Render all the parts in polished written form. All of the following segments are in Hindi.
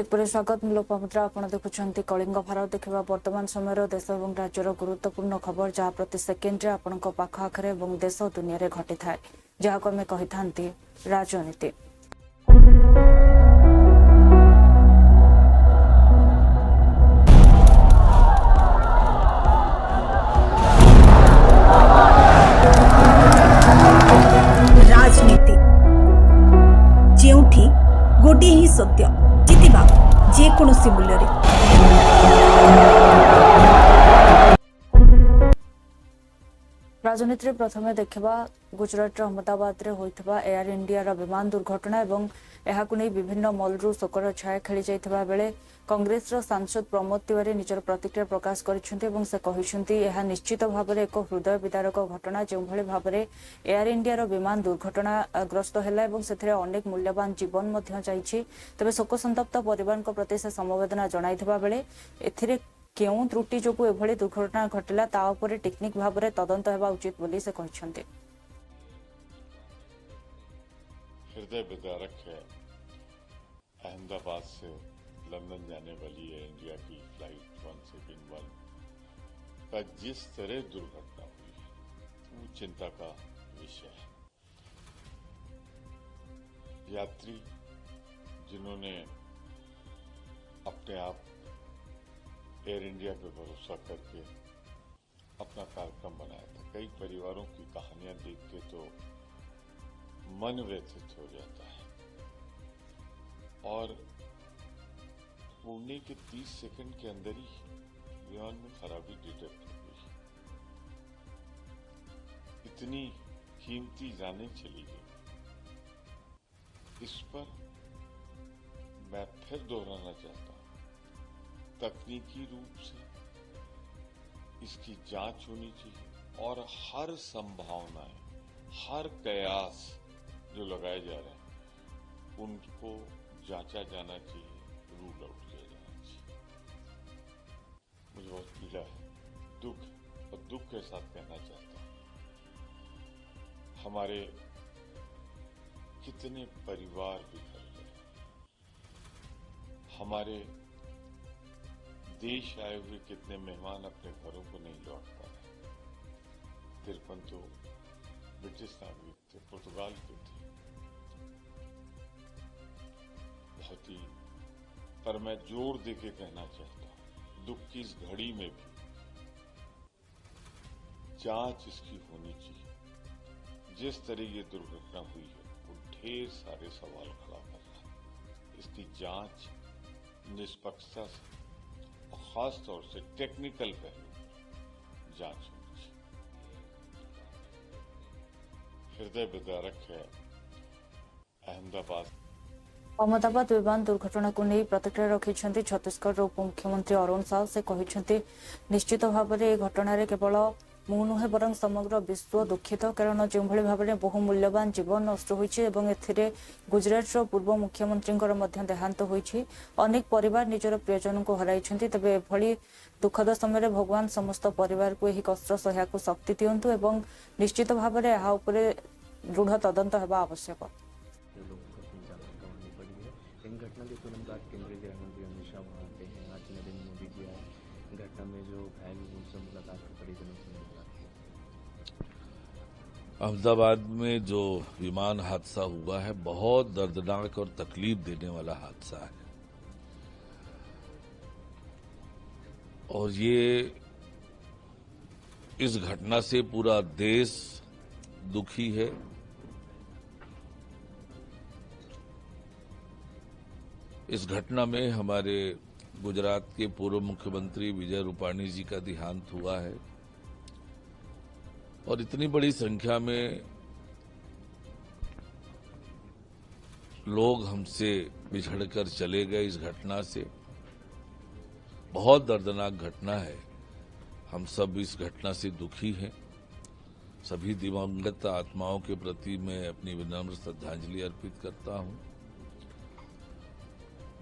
ब्रेक पर स्वागत लोपामुद्रा आप देखुं कलिंग भारत देखा वर्तमान समय देश और राज्यर गुरुत्वपूर्ण खबर जहाँ प्रति सेकेंड आपण पाख आखरे देश और दुनिया घटी थाए जहाँ आम कही था राजनीति। राजनीति जेउठी गोटे ही सत्य जितिबा जेकोसी मूल्य राजनीति प्रथम देखा गुजरात अहमदाबाद में होता एयर इंडिया विमान दुर्घटना और यहां नहीं विभिन्न मलरू शोकर छाया खेली जाता बेले कांग्रेस सांसद प्रमोद तिवारी निजर प्रतिक्रिया प्रकाश करते यह निश्चित भाव में एक हृदय विदारक घटना जो भाव में एयर इंडिया विमान दुर्घटनाग्रस्त है अनेक मूल्यवान जीवन जाइए तेज शोकसंतप्त परिवार प्रति से समवेदना जनाइथिबा बेले एथिरे केउं त्रुटि जोगु एभली दुर्घटना घटिला ता उपरे टेक्निक भाव में तदंत हेबा उचित बोली से कहछन्ते। हृदय विदारक है अहमदाबाद से लंदन जाने वाली एयर इंडिया की फ्लाइट 171 का जिस तरह दुर्घटना हुई वो चिंता का विषय है। यात्री जिन्होंने अपने आप एयर इंडिया पे भरोसा करके अपना कार्यक्रम बनाया था। कई परिवारों की कहानियां देख के तो मन व्यथित हो जाता है और उड़ने के 30 सेकंड के अंदर ही विमान में खराबी डिटेक्ट हो गई। इतनी कीमती जानें चली गई। इस पर मैं फिर दोहराना चाहता हूं, तकनीकी रूप से इसकी जांच होनी चाहिए और हर संभावनाएं, हर कयास जो लगाए जा रहे हैं उनको जांचा जाना चाहिए, रूल आउट किया जाना चाहिए। मुझे बहुत पीड़ा है, दुख है और दुख के साथ कहना चाहता हूं हमारे कितने परिवार बिखर गए, हमारे देश आए हुए कितने मेहमान अपने घरों को नहीं लौट पा रहे। 53 तो ब्रिटिश नागरिक थे, पुर्तगाल के थे। बहुत ही पर मैं जोर देके कहना चाहता हूं दुख की इस घड़ी में भी जांच इसकी होनी चाहिए। जिस तरह ये दुर्घटना हुई है वो ढेर सारे सवाल खड़ा कर रहा है। इसकी जांच निष्पक्षता से और खास तौर से टेक्निकल पहलू जांच होनी चाहिए। हृदय विदारक है अहमदाबाद विमान दुर्घटना को नहीं प्रतिक्रिया रखिंट छत्तीसगढ़ उप मुख्यमंत्री अरुण साहु से कहते निश्चित भाव में घटना केवल मु नुहे बरं समग्र विश्व दुखित कारण जो भाव में बहु मूल्यवान जीवन नष्ट होती गुजरात पूर्व मुख्यमंत्री देहांत होती अनेक परिवार निजर प्रियजन को हराई तेरे एभली दुखद समय भगवान समस्त परिवार को यह कष्ट सह्या शक्ति दिंतु एवं निश्चित भाव में यह दृढ़ तदंत होगा आवश्यक। इन घटना के तुरंत बाद केंद्रीय गृह मंत्री अमित शाह वहाँ आते हैं। आज नरेंद्र मोदी जी आए, घटना में जो घायल हुए उनसे मुलाकात की, परिजनों से मुलाकात की। अहमदाबाद में जो विमान हादसा हुआ है बहुत दर्दनाक और तकलीफ देने वाला हादसा है और ये इस घटना से पूरा देश दुखी है। इस घटना में हमारे गुजरात के पूर्व मुख्यमंत्री विजय रूपाणी जी का देहांत हुआ है और इतनी बड़ी संख्या में लोग हमसे बिछड़कर चले गए। इस घटना से बहुत दर्दनाक घटना है। हम सब इस घटना से दुखी हैं। सभी दिवंगत आत्माओं के प्रति मैं अपनी विनम्र श्रद्धांजलि अर्पित करता हूं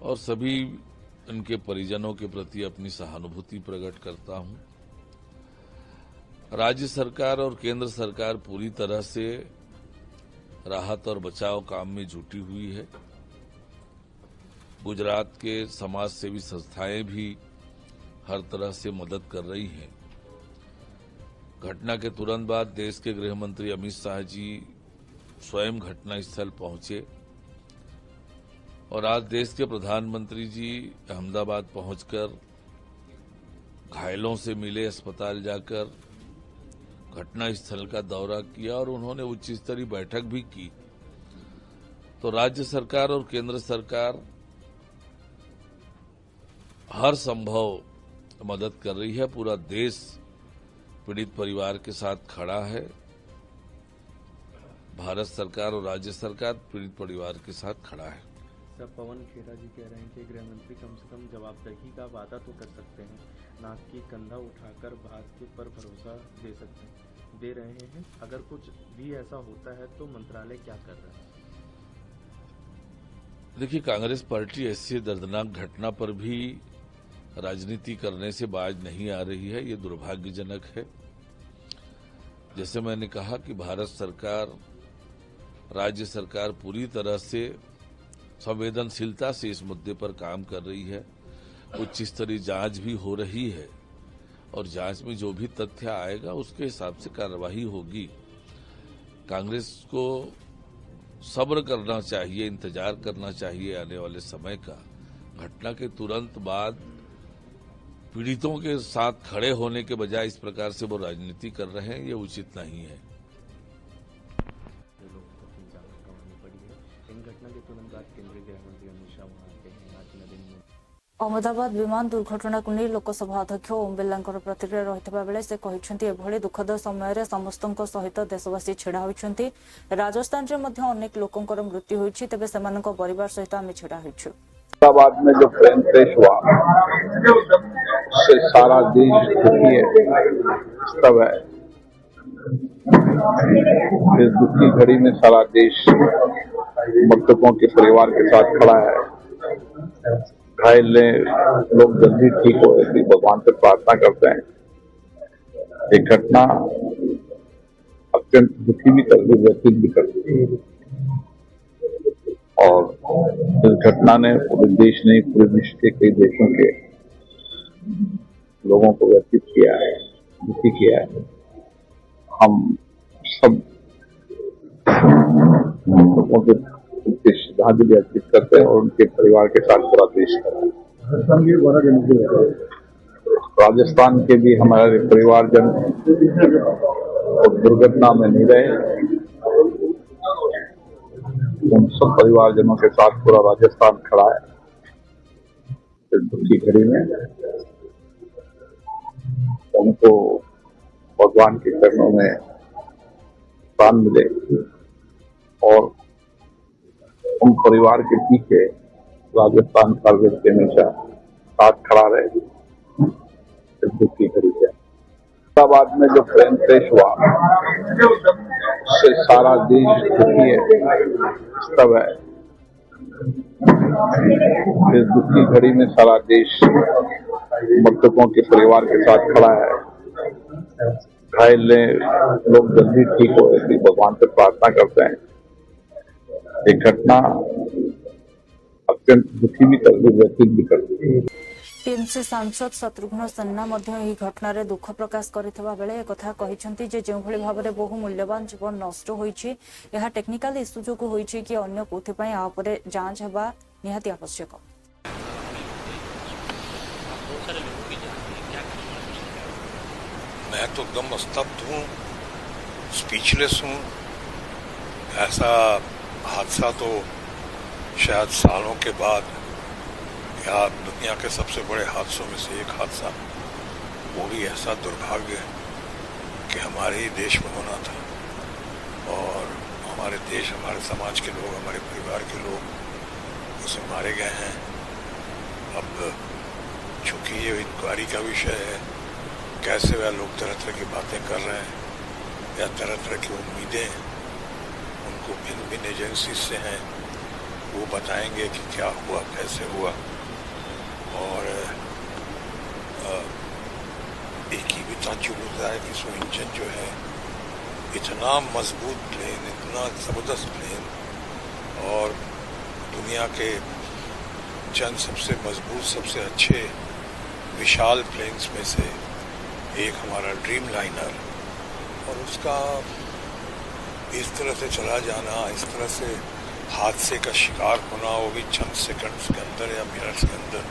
और सभी उनके परिजनों के प्रति अपनी सहानुभूति प्रकट करता हूं। राज्य सरकार और केंद्र सरकार पूरी तरह से राहत और बचाव काम में जुटी हुई है। गुजरात के समाज सेवी संस्थाएं भी हर तरह से मदद कर रही हैं। घटना के तुरंत बाद देश के गृह मंत्री अमित शाह जी स्वयं घटनास्थल पहुंचे और आज देश के प्रधानमंत्री जी अहमदाबाद पहुंचकर घायलों से मिले, अस्पताल जाकर घटनास्थल का दौरा किया और उन्होंने उच्च स्तरीय बैठक भी की। तो राज्य सरकार और केंद्र सरकार हर संभव मदद कर रही है। पूरा देश पीड़ित परिवार के साथ खड़ा है। भारत सरकार और राज्य सरकार पीड़ित परिवार के साथ खड़ा है। सर, पवन खेरा जी कह रहे हैं कि गृह मंत्री कम से कम जवाबदेही का वादा तो कर सकते हैं, ना कि कंधा उठाकर बात पर भरोसा दे रहे हैं। अगर कुछ भी ऐसा होता है तो मंत्रालय क्या कर रहा है? देखिए, कांग्रेस पार्टी ऐसी दर्दनाक घटना पर भी राजनीति करने से बाज नहीं आ रही है। ये दुर्भाग्यजनक है। जैसे मैंने कहा कि भारत सरकार, राज्य सरकार पूरी तरह से संवेदनशीलता से इस मुद्दे पर काम कर रही है। उच्च स्तरीय जांच भी हो रही है और जांच में जो भी तथ्य आएगा उसके हिसाब से कार्रवाई होगी। कांग्रेस को सब्र करना चाहिए, इंतजार करना चाहिए आने वाले समय का। घटना के तुरंत बाद पीड़ितों के साथ खड़े होने के बजाय इस प्रकार से वो राजनीति कर रहे हैं, ये उचित नहीं है। इन घटना के तुरंत बाद केंद्रीय गृह मंत्री अमित शाह वहां आते हैं। आज नरेंद्र मोदी अहमदाबाद विमान दुर्घटना को नहीं लोकसभा अध्यक्ष ओम बिरलांकर प्रतिक्रिया रहितबा बेले से कहिसेंति एभली दुखद समय समस्तଙ୍କ सहित देशवासी छिड़ा होइछंती। राजस्थान रे मध्य अनेक लोकंकर मृत्यु होइछि, तबे सेमानक परिवार सहित आमे छिड़ा होइछु। अहमदाबाद में जो प्लेन क्रैश हुआ उससे सारा देश दुखी है, तब है। इस दुखी घड़ी में सारा देश मृतकों के परिवार के साथ खड़ा है। घायल लोग जल्दी ठीक हो, ऐसी भगवान से प्रार्थना करते हैं। एक घटना अत्यंत दुखी भी करती, व्यथित भी करती, और इस घटना ने पूरे देश ने, पूरे विश्व के कई देशों के लोगों को व्यथित किया है, दुखी किया है। हम सब लोगों के श्रद्धांजलि अर्पित करते हैं और उनके परिवार के साथ पूरा देश खड़ा है। राजस्थान के भी हमारे परिवारजन दुर्घटना में नहीं रहे। उन सब परिवारजनों के साथ पूरा राजस्थान खड़ा है इस दुखी घड़ी में। उनको भगवान के चरणों में प्राण मिले और उन परिवार के पीछे राजस्थान कांग्रेस के हमेशा साथ खड़ा रहे इस दुखी घड़ी से। अहमदाबाद में जो प्लेन क्रैश हुआ उससे सारा देश दुखी है, तब है। इस दुखी घड़ी में सारा देश मृतकों के परिवार के साथ खड़ा है। घायल लोग जल्दी ठीक हो, ऐसी भगवान से प्रार्थना करते हैं। एक घटना अत्यंत दुखी भी करती, व्यथित भी करती। टीएमसी सांसद शत्रुघ्न सिन्हा मध्य ଏହି ଘଟଣାରେ ଦୁଃଖ ପ୍ରକାଶ କରିଥିବା ବେଳେ ଏକଥା କହିଛନ୍ତି ଯେ ଯେଉଁଭଳି ଭାବରେ ବହୁ ମୂଲ୍ୟବାନ ଜୀବନ ନଷ୍ଟ ହୋଇଛି, ଏହା ଟେକ୍ନିକାଲ ଇସ୍ୟୁ ଯୋଗୁଁ ହୋଇଛି କି ଅନ୍ୟ କୋଉଥିପାଇଁ ଆ ଉପରେ ଯାଞ୍ଚ ହେବା ନିହାତି ଆବଶ୍ୟକ। मैं तो एकदम स्तब्ध हूँ, स्पीचलेस हूँ। ऐसा हादसा तो शायद सालों के बाद, या दुनिया के सबसे बड़े हादसों में से एक हादसा, वो भी ऐसा दुर्भाग्य कि हमारे ही देश में होना था और हमारे देश, हमारे समाज के लोग, हमारे परिवार के लोग उसमें मारे गए हैं। अब चूंकि ये इंक्वायरी का विषय है, कैसे वह लोग तरह तरह की बातें कर रहे हैं या तरह तरह की उम्मीदें उनको भिन्न भिन्न एजेंसी से हैं, वो बताएंगे कि क्या हुआ, कैसे हुआ। और एक ही भी ताज्जुब होता है कि सो इंजन जो है, इतना मजबूत प्लेन, इतना ज़बरदस्त प्लेन, और दुनिया के चंद सबसे मजबूत, सबसे अच्छे विशाल प्लेन्स में से एक हमारा ड्रीम लाइनर, और उसका इस तरह से चला जाना, इस तरह से हादसे का शिकार होना, वो भी चंद सेकंड्स के अंदर या मिनट्स के अंदर,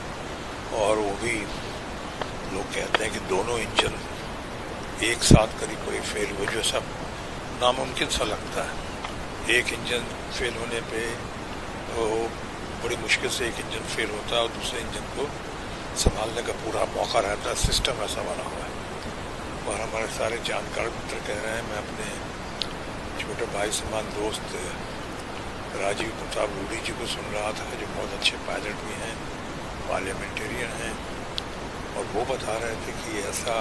और वो भी लोग कहते हैं कि दोनों इंजन एक साथ करीब करीब फेल हुए, जो सब नामुमकिन सा लगता है। एक इंजन फेल होने पे तो बड़ी मुश्किल से एक इंजन फेल होता है और दूसरे इंजन को संभालने का पूरा मौका रहता है। सिस्टम ऐसा बना हुआ है। और हमारे सारे जानकार मित्र कह रहे हैं, मैं अपने छोटे भाई समान दोस्त राजीव प्रताप रूडी जी को सुन रहा था, जो बहुत अच्छे पायलट भी हैं, पार्लियामेंटेरियन हैं, और वो बता रहे थे कि ऐसा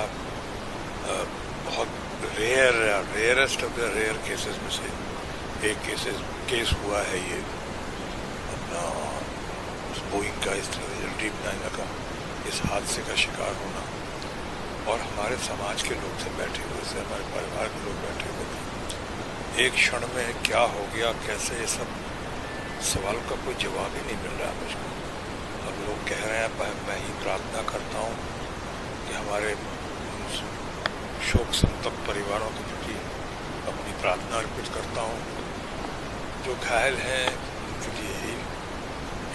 बहुत rarest of the rare cases में से एक केस हुआ है ये अपना बोइंग का, इस तरह से ड्रीम लाइनर का इस हादसे का शिकार होना। और हमारे समाज के लोग थे बैठे हुए थे, हमारे परिवार के लोग बैठे हुए थे। एक क्षण में क्या हो गया, कैसे, ये सब सवाल का कोई जवाब ही नहीं मिल रहा मुझको। अब लोग कह रहे हैं, मैं ही प्रार्थना करता हूँ कि हमारे शोक संतप्त परिवारों के प्रति अपनी प्रार्थना अर्पित करता हूँ। जो घायल हैं उनके लिए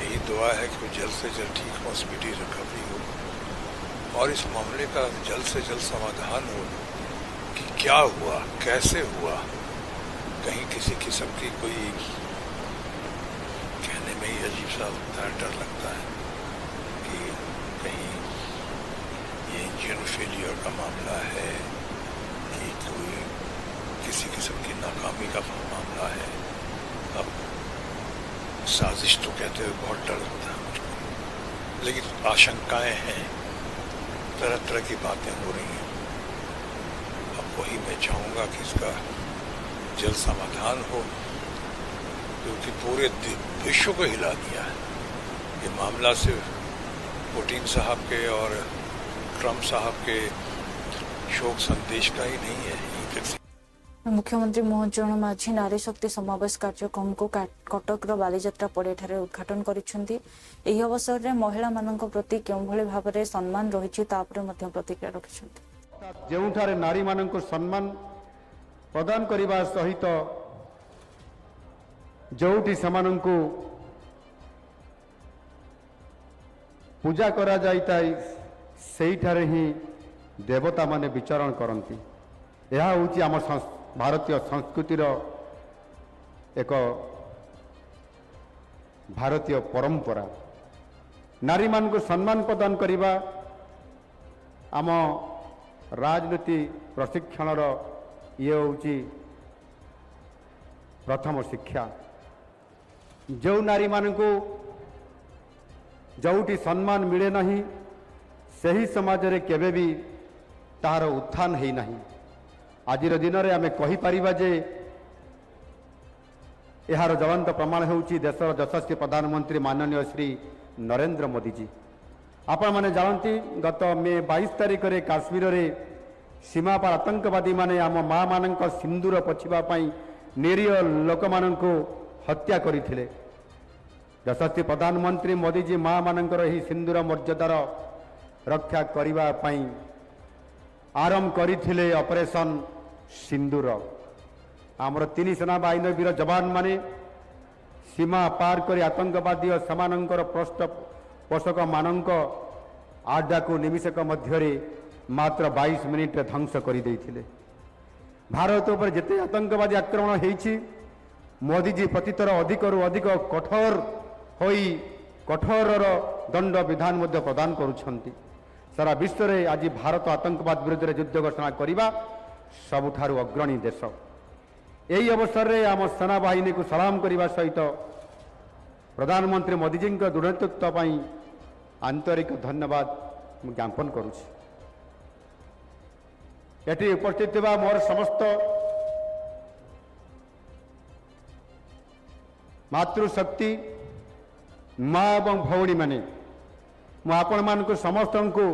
यही दुआ है कि वो जल्द से जल्द ठीक हो, स्पीडी रिकवरी हो, और इस मामले का जल्द से जल्द समाधान हो कि क्या हुआ, कैसे हुआ। कहीं किसी किस्म की कोई कहने में ही अजीब सा लगता है, डर लगता है कि कहीं ये इंजन फेलियर का मामला है कि कोई किसी किस्म की नाकामी का मामला है। अब साजिश तो कहते हुए बहुत डर लगता है मुझको, लेकिन आशंकाएं हैं, तरह तरह की बातें हो रही हैं। अब वही मैं चाहूँगा कि इसका जल्द समाधान हो, क्योंकि पूरे विश्व को हिला दिया है ये मामला। सिर्फ पुतिन साहब के और ट्रम्प साहब के शोक संदेश का ही नहीं है। मुख्यमंत्री मोहन चरण माझी नारी शक्ति समावेश कार्यक्रम को कटक बालीजात्रा पड़िया उद्घाटन करिसेंती। एही अवसर में महिला मानक प्रति केउं भली भाबरे सम्मान रहिछि तापरे मध्य प्रतिक्रिया रखिसेंती। जेउठारे नारी मानक सम्मान प्रदान करने सहित जोटी समानंकु पूजा करा जाइताई सेठारे ही देवता माने विचरण करती। यह हूँ आम भारतीय संस्कृतिर एक भारतीय परंपरा। नारी मान को सम्मान प्रदान करने आम राजनीति प्रशिक्षण ये हूँ प्रथम शिक्षा। जो नारी मान को जोटी सम्मान मिले नहीं, सही समाज रे केबे भी तार उत्थान है नहीं। आज दिन में आम कहीपर जे यार ज्वलंत प्रमाण होउची देशर यशस्वी प्रधानमंत्री माननीय श्री नरेंद्र मोदी जी। आपण माने जानती गत मे 22 तारिख रे काश्मीर रे सीमा पर आतंकवादी माने आम माँ मान सिंदूर पोछिबाई निरीह लोक मान हत्या करथिले। यशस्वी प्रधानमंत्री मोदी जी माँ मानकर ही सिंदूर मर्यादार रक्षा करने आरंभ करथिले ऑपरेशन सिंदूर। आमर 3 सेना बाहिनी वीर जवान माने सीमा पार कर आतंकवादी और समानंकर पृष्ठपोषक मानक आड्डा को निमिषक मध्य मात्र 22 मिनिट ध्वंस कर देथिले। भारत पर जिते आतंकवादी आक्रमण होईछि मोदी जी प्रतिथर अधिक अधिक कठोर होई कठोर दंड विधान मध्य प्रदान करुछंती। सारा विश्व में आज भारत आतंकवाद विरुद्ध में युद्ध घोषणा करने सबुठारु अग्रणी देश। यही अवसर में आम सेना बाहिनी को सलाम करने सहित प्रधानमंत्री मोदी जी दृढ़ नेतृत्व आंतरिक धन्यवाद ज्ञापन करुछि। एटी उपस्थित मोर समस्त मातृशक्ति माँ एवं भौणी माने मु आपण मान को समस्त को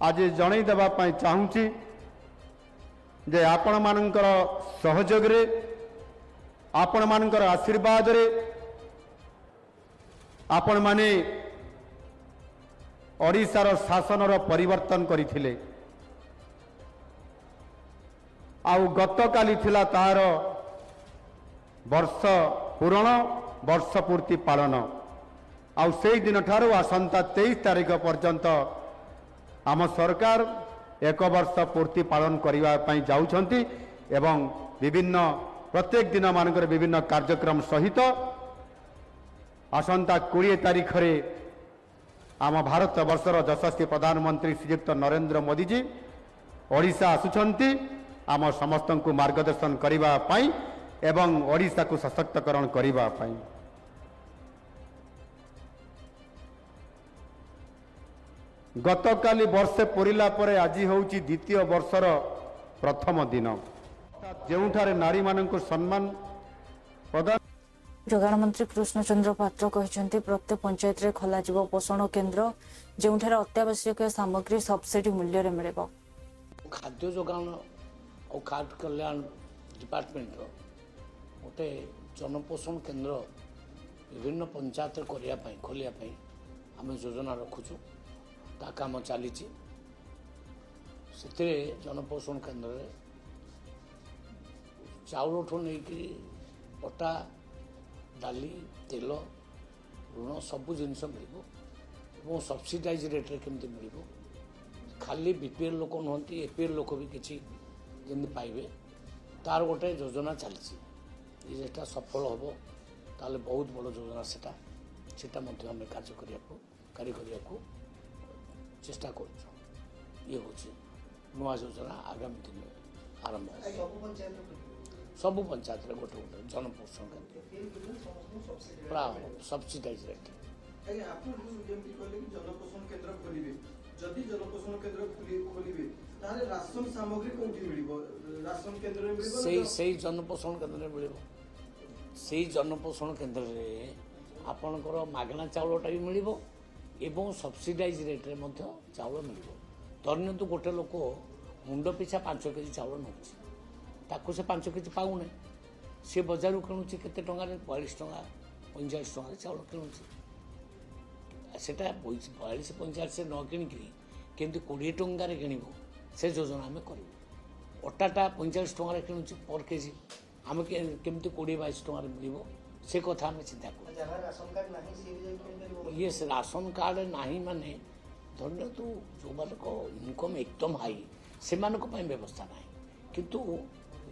आज जन देवाई चाहूँगी जे आपण मानकर सहयोग रे आपण मानकर आशीर्वाद रे आपण माने ओडिशार शासनर परिवर्तन करथिले आउ गतकाली थिला तार वर्ष पूरण वर्ष पूर्ति पालन आउ से दिन ठारू आसंता 23 तारीख पर्यंत आम सरकार 1 वर्ष पूर्ति पालन करने जाउछंती एवं विभिन्न प्रत्येक दिन मानकर विभिन्न कार्यक्रम सहित आसंता 20 तारीख रे आम भारत वर्षर यशस्वी प्रधानमंत्री श्रीयुक्त नरेंद्र मोदी जी ओडिशा आसुछंती आम समस्त को मार्गदर्शन करने एवं ओडिशा को सशक्तकरण करने। गतकाली वर्षे पूरिला परे आज होउची द्वितीय वर्षर प्रथम दिन जेउठारे नारी मानक सम्मान प्रदान। जोगाण मंत्री कृष्णचंद्र पात्र कहते प्रत्येक पंचायत रे खोलाजिब पोषण केन्द्र जेउठारे अत्यावश्यक सामग्री सब्सिडी मूल्य रे मिलिबो। खाद्य जोगाण और खाद्य कल्याण डिपार्टमेंट गोटे जनपोषण केन्द्र विभिन्न पंचायत खोलिया आम योजना रखुचु ता काम चली जनपोषण केन्द्र रे चाउल ठू नहीं अटा डाली तेल ऋण सबू जिनस मिल सब्सिडाइज रेट्रे केमती मिल खाली बीपीएल लोक नुहति एपीएल लोक भी किसी जमी पाइबे तार गोटे योजना चली जेटा सफल हम ताले बहुत बड़ योजना सेटा आम कार्य करने चेष्टा कर ये हूँ नुआ योजना आगामी दिन आरंभ सबू पंचायत गोटे गोटे जनपोषण केन्द्र प्राय सब्सिडाइज रेट जदि जनपोषण केन्द्र खोलिबे ताले राशन सामग्री कोठी मिलिबो राशन केन्द्र रे मिलिबो सेही जनपोषण केन्द्र मिलिबो सेही जनपोषण केन्द्र रे आपनकर मागना चाउलटा भी मिलिबो एवं सब्सिडाइज रेट रे मध्य चाउल मिलिबो। धरनियंतु गोटे लोक मुंड पिछा 5 केजी चाउल नउछि ताको से 5 केजी पाउने से बजार किणुछि केते टंगा रे 42 टंका 45 टंका रे चाउल किणुछि सेटा 42 45 से न किणिकरी केमती 20 टंका रे किणिबो से योजना आम करूँ। अटाटा 45 टंका रे किणुछि पर केजी आम केमती 20 22 टंका रे मिलिबो से कथा आम चिंता करूँ। ये राशन कार्ड नहीं माने धन्य तो जो मान इनकम एकदम हाई से व्यवस्था ना किंतु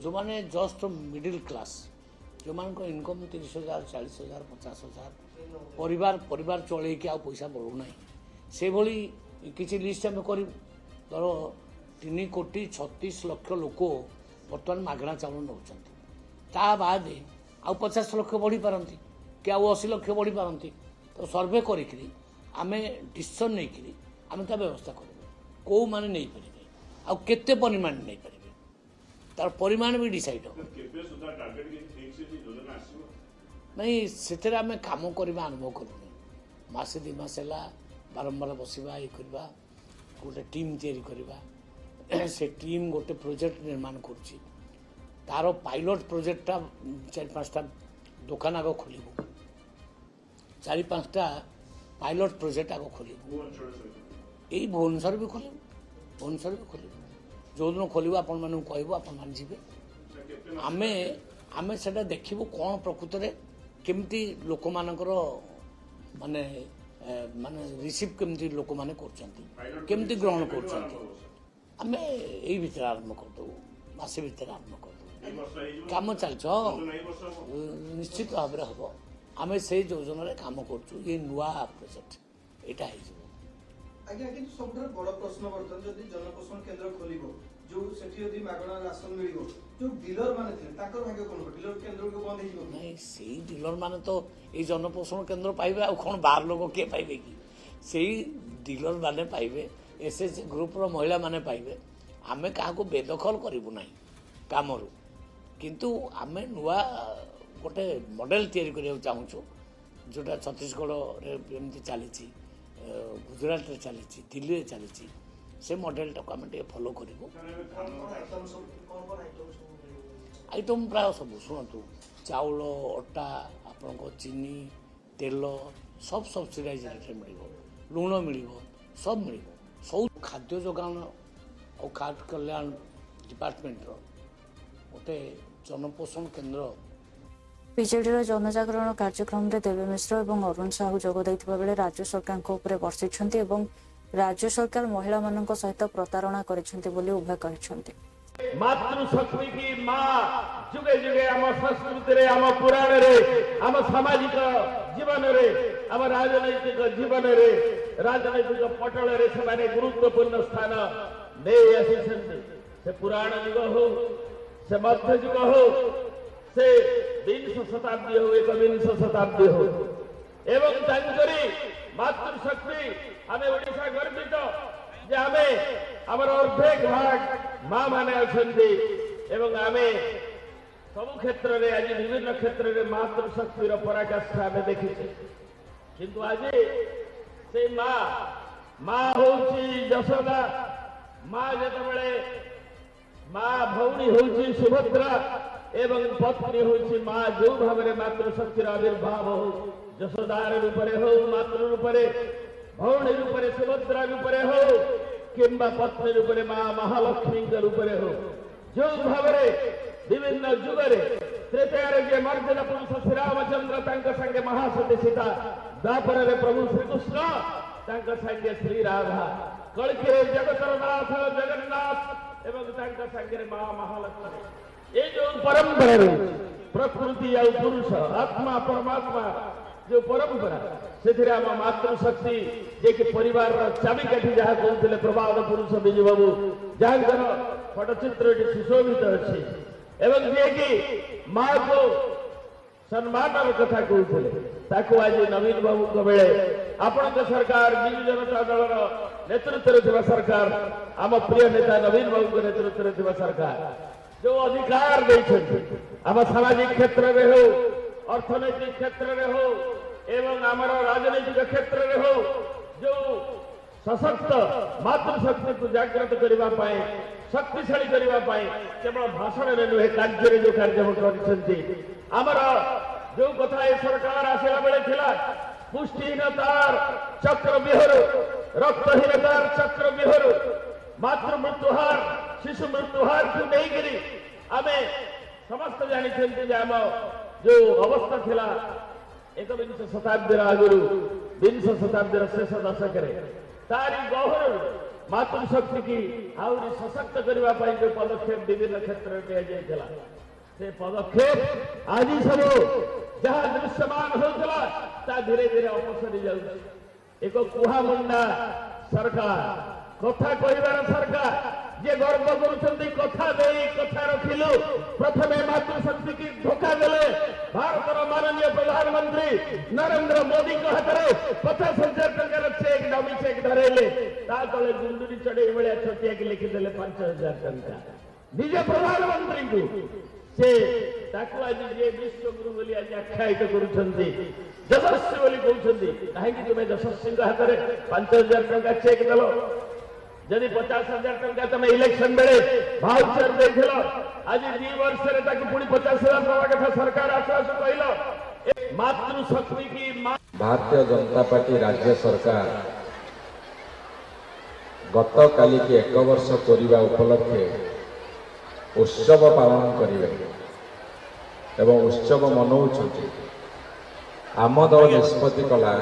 जो माने जस्ट मिडिल क्लास जो मान इनकम 30,000 40,000 50,000 परिवार चल पैसा बढ़ुना से भली किसी लिस्ट आम कर धर 3,36,00,000 लोक बर्तमान मागणा चाउल नौ बाद आउ 50 लाख बढ़ी पारती कि आउ 80 लाख बढ़ी पारती तो सर्वे करी आमे डिसीजन नहीं आम ता व्यवस्था करूँ कौ मैंने नहीं पारे आउ केते परिमाण नहीं पारे तार परिमाण भी डिसाइड हो नहीं से आम कम करवा आरंभ करूँ मसे 2 मास है बारंबार बसवा ये करवा गोटे टीम तैयारी से टीम गोटे प्रोजेक्ट निर्माण कर तार पायलट प्रोजेक्टा 4-5टा दुकान आग खोल 4-5टा पायलट प्रोजेक्ट आग खोल यही भुवनेश्वर भी खोल जो दिन खोल आपण मान कहूँ आपण जी आमे आमे से देखू कौन प्रकृत में केमती लोक मानकर माने माने रिसीव केमती लोक माने केमती ग्रहण कर भीतर आरंभ करदे मसे भीतर आरंभ कर काम चल निश्चित भाव में हम आम से योजना काम कर नुआ प्रोजेक्ट यहाँ आज्ञा कि सब बड़ प्रश्न बर्तन जदि जनपोषण केन्द्र खोलिबो जो सेठी यदि मागणा राशन मिलिबो जो डीलर माने थे ताकर भाग्य कोन डीलर केन्द्र को बंद हिजो नहीं सेही डीलर माने तो ए जनपोषण केन्द्र पाइबे आ कोन बाहर लोग के पाइबे कि सेही डीलर माने पाइबे एसएच ग्रुप रो महिला माने पाइबे आमे काहा को बेदखल करिबु नाही कामरू किंतु आमे नुआ गोटे मॉडल तैयारी करिया चाहूछु जोटा छत्तीसगढ़ रे एमती चली गुजरात रे चली दिल्ली रे चली से मॉडल टाक आम फॉलो करूँ आइटम प्राय सब शुणु चाउल अटा आपण चीनी तेल सब सब्सिडाइज रेट मिल लुण मिल सब मिल सब खाद्य जोगाण और खाद्य कल्याण डिपार्टमेंट गोटे जनपोषण केन्द्र ବିଜେଡିର ଜନଜାଗରଣ କାର୍ଯ୍ୟକ୍ରମରେ ଦେବୀ ମିଶ୍ର ଏବଂ ଅରୁଣ ସାହୁ ଯୋଗ ଦେଇଥିବା ବେଳେ ରାଜ୍ୟ ସରକାରଙ୍କ ଉପରେ ବର୍ଷିଛନ୍ତି ଏବଂ ରାଜ୍ୟ ସରକାର ମହିଳାମାନଙ୍କ ସହିତ ପ୍ରତାରଣା କରିଛନ୍ତି ବୋଲି ଉଭୟ କହିଛନ୍ତି। ମାତୃଶକ୍ତି କି ମା ଯୁଗେ ଯୁଗେ ଆମ ସଂସ୍କୃତିରେ ଆମ ପୁରାଣରେ ଆମ ସାମାଜିକ ଜୀବନରେ ଆମ ରାଜନୈତିକ ଜୀବନରେ ରାଜନୈତିକ ପଟଳରେ ସେମାନେ ଗୁରୁତ୍ୱପୂର୍ଣ୍ଣ ସ୍ଥାନ ନେଇ ଆସିଛନ୍ତି। ସେ ପୁରାଣ ଯୁଗ ହଉ ସେ ମଧ୍ୟଯୁଗ ହଉ से 20 शताब्दी हो 21 शताब्दी हो एवं तांकरी मातृशक्ति आमे ओडिशा गर्वित जे आमे हमर अर्धेक भाग मां माने अछंती एवं आमे सब क्षेत्र रे आज विभिन्न क्षेत्र रे मातृशक्ति रो पराकाष्ठा आमे देखिछे किंतु आज से मां होची यशोदा मां जेतबेले मां भौणी होची सुभद्रा एवं पत्नी होची मां जो भाव में मातृशक्तिर आविर्भाव हो यशोदार रूपरे हो मातृ रूपरे भौणी रूपरे सुभद्रा रूपरे हो किंबा पत्नी रूपरे मां महालक्ष्मी रूपरे हो जो भाव में विभिन्न जुगरे त्रेतार जे मर्यादा पुरुष श्री रामचंद्र संगे महासती सीता द्वापर रे प्रभु श्रीकृष्ण संगे श्री राधा कलकी जगतर नाथ जगन्नाथ एवं संगे मां महालक्ष्मी ये जो परंपरा रही प्रकृति या पुरुष आत्मा परमात्मा जो परंपरा से आम मातृशक्ति जे कि परिवार चाबिकाठी जहाँ कहते प्रभात पुरुष विजु बाबू जहाँ फटचित्र सुशोभित अच्छी एवं जे कि माँ को सम्मान कथा कहते आज नवीन बाबू बेले आपण सरकार विजु जनता दल नेतृत्व सरकार आम प्रिय नेता नवीन बाबू नेतृत्व सरकार जो अधिकार आम सामाजिक क्षेत्र में हो अर्थनैतिक क्षेत्र में हो एवं आम राजनैतिक क्षेत्र में हो जो सशक्त मातृशक्ति को जागृत करने शक्तिशाली करने केवल भाषण में नुहे कार्य जो कार्यक्रम करमर जो कथा ये सरकार आसला बेले थिला पुष्टिहीनतार चक्र विहर रक्तहीनतार चक्र विहर मातृ मृत्युहार शिशु मृत्युहार को नहीं आमे समस्त जानी आम जो अवस्था थिला 21 शताब्दी आगुरी 20 शताब्दी शेष दशक तारी गहर मातृशक्ति की आहरी सशक्त करने जो पदक्षेप विभिन्न क्षेत्र में से पदक्षेप आज सब जहाँ दृश्यमान होता धीरे धीरे अपसरी जाऊँ एक कुहामुंडा सरकार कथा कहबार सरकार जे गर्व करुछंती कथा देई कथा रखिलु प्रथमे मातृशक्ति की धोखा देले भारत माननीय प्रधानमंत्री नरेंद्र मोदी के हाथ में 50,000 टंकार चेक डमी चेक धरेले ता तले गुंडुरी चढ़े बेले छोटिया के लिखि देले 5,000 टंका निजे प्रधानमंत्री को से ताकू आज जे विश्वगुरु बोली आज आख्यायित करुछंती यशस्वी बोली कहउछंती काहे कि तुमे यशस्वी के हाथ में 5,000 टंका चेक देलो जदि 50,000 टंका तुम इलेक्शन बेले भाउचर देथिल आज 2 वर्ष रे पुणी 50,000 टका कथा सरकार आश्वास कहल मातृशक्ति की भारतीय जनता पार्टी राज्य सरकार गत काली की 1 वर्ष पूरा उपलक्षे उत्सव पालन करेंगे एवं उत्सव मनाऊँ आम दल निष्पत्ति कला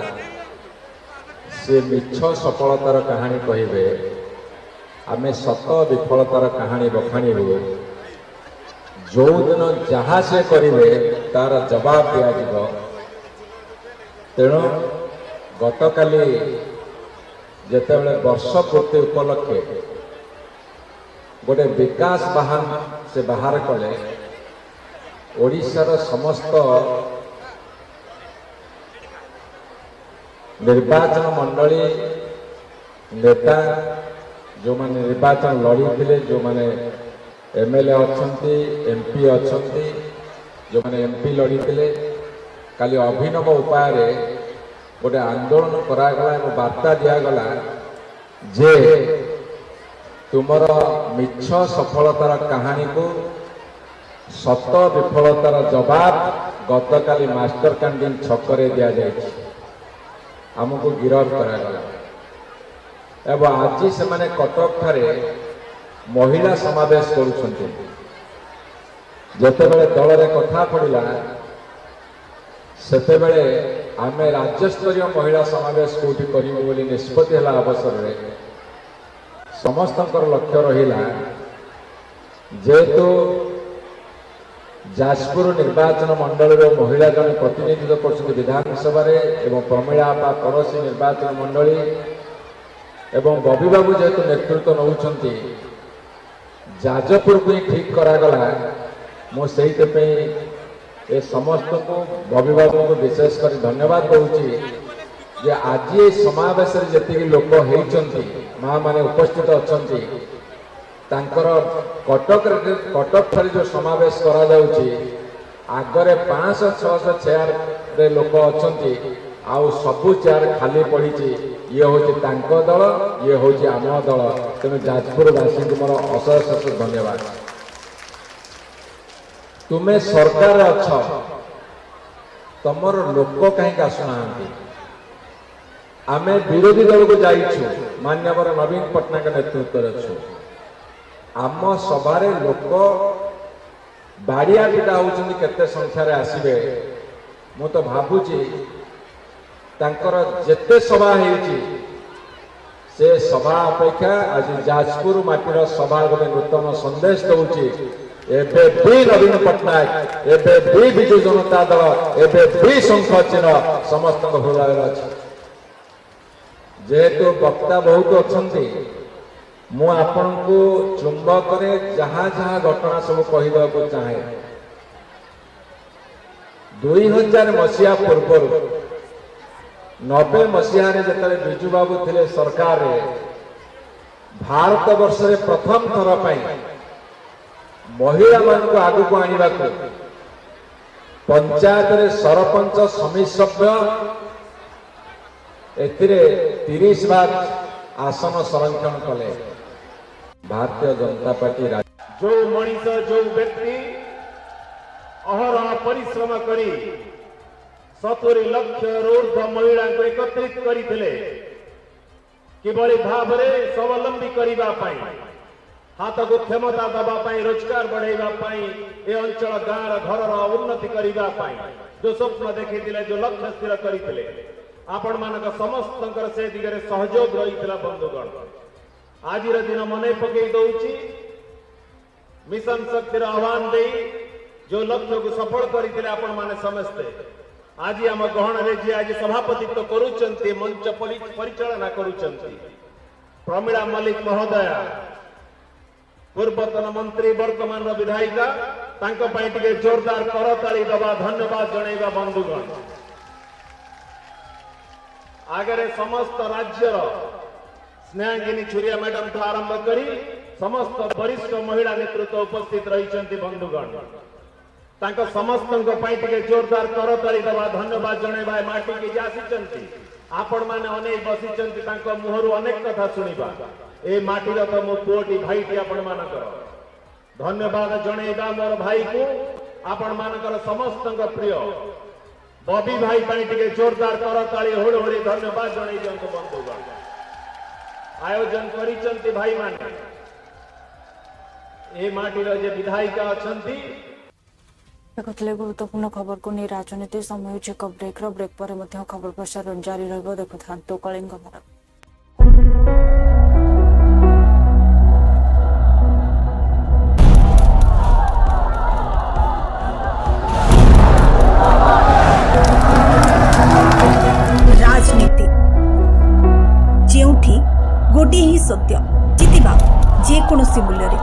से मिछ सफलतार कहानी कहे आमे सत विफलतार कहानी बखाणीबू जो दिन जहाँ से करेंगे तार जवाब दिया तेणु गत काली जेतेबेले वर्ष पूर्ति उपलक्षे गोटे विकास बाहन से बाहर कले ओडिशार समस्त निर्वाचन मंडली नेता जो माने निर्वाचन लड़ी जो माने एमएलए अच्छी एमपी अच्छी जो माने एमपी लड़ी काली अभिनव उपाय गोटे आंदोलन करागला और वार्ता दिगला जे तुमर मिछ सफलतार कहानी को सत विफलतार जवाब गतकाली मास्टर कैंटीन छकरे दि जाए आमको गिरफ्त करागला एवं आज से माने कटक ठारे महिला समावेश करुछन्ते जेतेबेले दलरे कथा पड़िला सेतेबेले आमे राज्यस्तरीय महिला समावेश कोठी करिबो बोली निष्पत्ति हला अवसर रे समस्तंकर लक्ष्य रहिला जेहेतु जाजपुर निर्वाचन मंडल महिला जन प्रतिनिधित्व कर विधानसभा एवं प्रमिला बा पड़ोशी निर्वाचन मंडली एवं बबी बाबू जेहेतु नेतृत्व नौकरी जाजपुर को ही ठीक करागला मुझे ए समस्त को बबी बाबू को विशेषकर धन्यवाद दूसरी जे आज ये समावेश जी लोक होती माँ मैंने उपस्थित अच्छा कटक ठारे जो समावेश करा आगरे 500-600 चेयर रे लोक अच्छा आउ सबू चेयर खाली पड़ी ये हूँ दल ये हूँ आम दल तेणु जाजपुरवासी को मोर अशेष धन्यवाद। तुम्हें सरकार अछ तुमर लोक कहीं आसुना आमे विरोधी दल को जाइछु मान्यवर नवीन पट्टनायक नेतृत्व अच्छु आम सभारे लोक बाड़िया पिटा होउछन्ति केते संख्यारे आसीबे मु तो भाबुची तांकर जेते सभा हेछि से सभा अपेक्षा आज जाजपुर माटीर सभा गोटे नूतन संदेश दउछि एबे भी नवीन पट्टनायक एबे भी विजु जनता दल एबे भी शंख चिन्ह समस्त हृदय अछि जेहेतु वक्ता बहुत अच्छा मु आपण को चुंबक जहाँ जहाँ घटना सब कहवा को चाहे 2000 मसीहा पूर्व 90 मसीह जो बिजू बाबू थे सरकार भारत वर्ष रे प्रथम थर महिला मान को आगु को आने पंचायत रे सरपंच समिति सभ्य एथिरे 30 बार आसन संरक्षण कले भारतीय जनता पार्टी जो मनीष जो व्यक्ति अहरह परिश्रम करी 70 लाख ऊर्ध महिला को एकत्रित करथिले किभली भाव में स्वावलंबी करबा पाई हाथ को क्षमता दबा पाई रोजगार बढ़ाइबा पाई ए अंचल गाँव घर उन्नति करबा पाई जो स्वप्न देखिथिले जो लक्ष्य स्थिर करथिले आपण मानक समस्त से दिगरे सहयोग रही बंधुगण आज दिन मन पकई दौची मिशन शक्तिर आह्वान दे जो लक्ष्य को सफल करते आपण माने समस्ते आज आम गहन रे आज सभापतित्व करुचंती मंच परिचालना करुचंती प्रमिला मल्लिक महोदया पूर्वतन मंत्री वर्तमान विधायिका तांको पई टिके जोरदार करताली दबा धन्यवाद जणैबा बंधुगण आगे समस्त राज्यर स्नेहांगिनी छुरिया मैडम ठू आरंभ करी समस्त वरिष्ठ महिला नेतृत्व उपस्थित रही बंधुगण तांको समस्त जोरदार करताली दबा धन्यवाद जणैबा माटी के आसी आपण माने अनेक बसी मुहरु अनेक कथा शुणा ए माटीर तो मो पुओटी भाईटी आपण मानकर धन्यवाद जणैबा मोर भाई को आपण मानकर समस्त प्रिय बबी भाई टिके जोरदार करताली होड़ी धन्यवाद जणै दियंतु बंधुगण आयोजन करिसंती भाई माने ए माटीर जे विधायिका अछंती देखुले गुरुत्वपूर्ण खबर को नहीं राजनीति समय एक ब्रेक पर खबर प्रसारण जारी रहिबो देखुथांतु कलिंग भारत। राजनीति जेउठी गोटे ही सत्य जितिबा जे कोनोसी मूल्य रे।